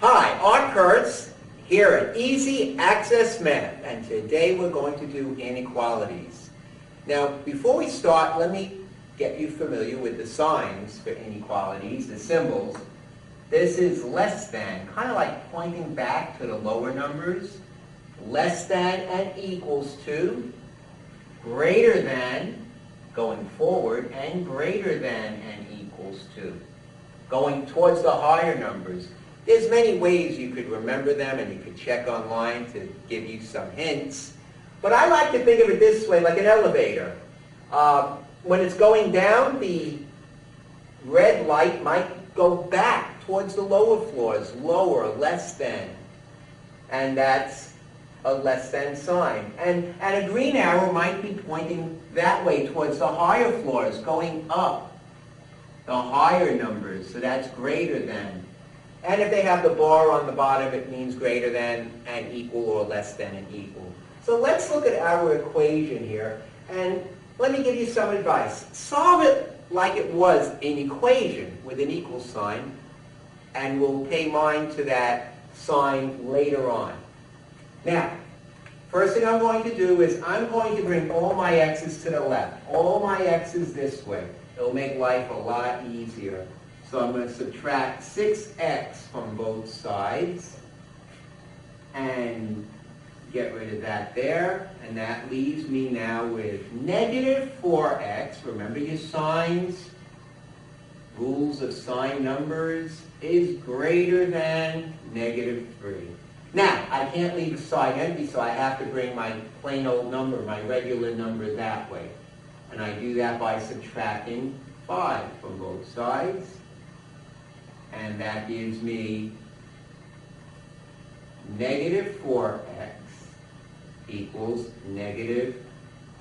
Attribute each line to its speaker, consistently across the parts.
Speaker 1: Hi, I'm Kurtz here at Easy Access Math, and today we're going to do inequalities. Now, before we start, let me get you familiar with the signs for inequalities, the symbols. This is less than, kind of like pointing back to the lower numbers. Less than and equals to, greater than, going forward, and greater than and equals to, going towards the higher numbers. There's many ways you could remember them, and you could check online to give you some hints. But I like to think of it this way, like an elevator. When it's going down, the red light might go back towards the lower floors, lower, less than. And that's a less than sign. And a green arrow might be pointing that way towards the higher floors, going up, the higher numbers, so that's greater than. And if they have the bar on the bottom, it means greater than and equal or less than and equal. So let's look at our equation here, and let me give you some advice. Solve it like it was an equation with an equal sign, and we'll pay mind to that sign later on. Now, first thing I'm going to do is I'm going to bring all my x's to the left, all my x's this way. It'll make life a lot easier. So I'm going to subtract 6x from both sides and get rid of that there. And that leaves me now with negative 4x. Remember your signs, rules of sign numbers, is greater than negative 3. Now, I can't leave a side empty, so I have to bring my plain old number, my regular number, that way. And I do that by subtracting 5 from both sides. And that gives me negative 4x equals negative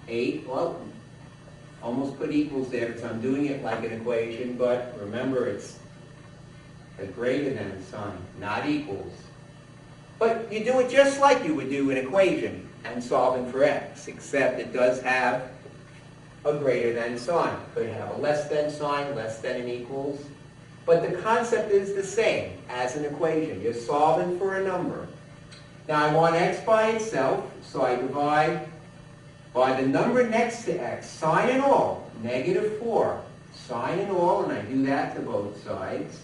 Speaker 1: 8. Well, almost put equals there because I'm doing it like an equation, but remember it's a greater than sign, not equals. But you do it just like you would do an equation and solving for x, except it does have a greater than sign. Could have a less than sign, less than and equals. But the concept is the same as an equation. You're solving for a number. Now I want x by itself, so I divide by the number next to x, sign and all, negative 4. Sign and all, and I do that to both sides.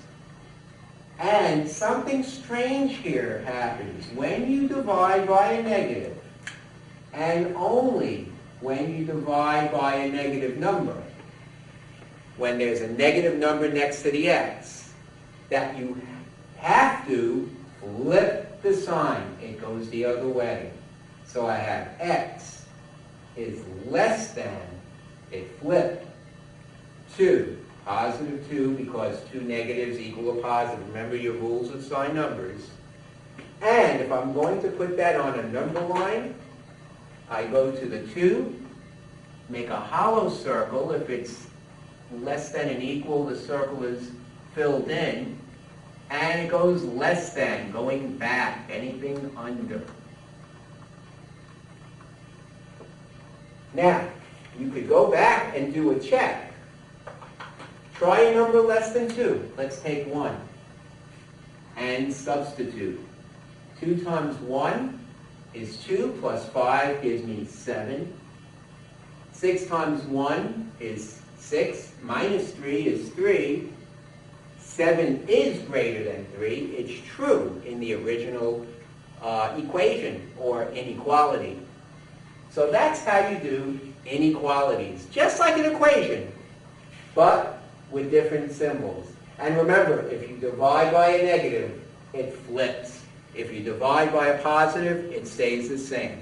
Speaker 1: And something strange here happens. When you divide by a negative, and only when you divide by a negative number, when there's a negative number next to the x, that you have to flip the sign. It goes the other way. So I have x is less than, it flipped, 2. Positive 2, because 2 negatives equal a positive. Remember your rules of sign numbers. And if I'm going to put that on a number line, I go to the 2, make a hollow circle. If it's less than and equal, the circle is filled in, and it goes less than, going back, anything under. Now, you could go back and do a check. Try a number less than 2. Let's take 1 and substitute. 2 times 1 is 2, plus 5 gives me 7. 6 times 1 is 6, minus 3 is 3. 7 is greater than 3. It's true in the original equation or inequality. So that's how you do inequalities, just like an equation, but with different symbols. And remember, if you divide by a negative, it flips. If you divide by a positive, it stays the same.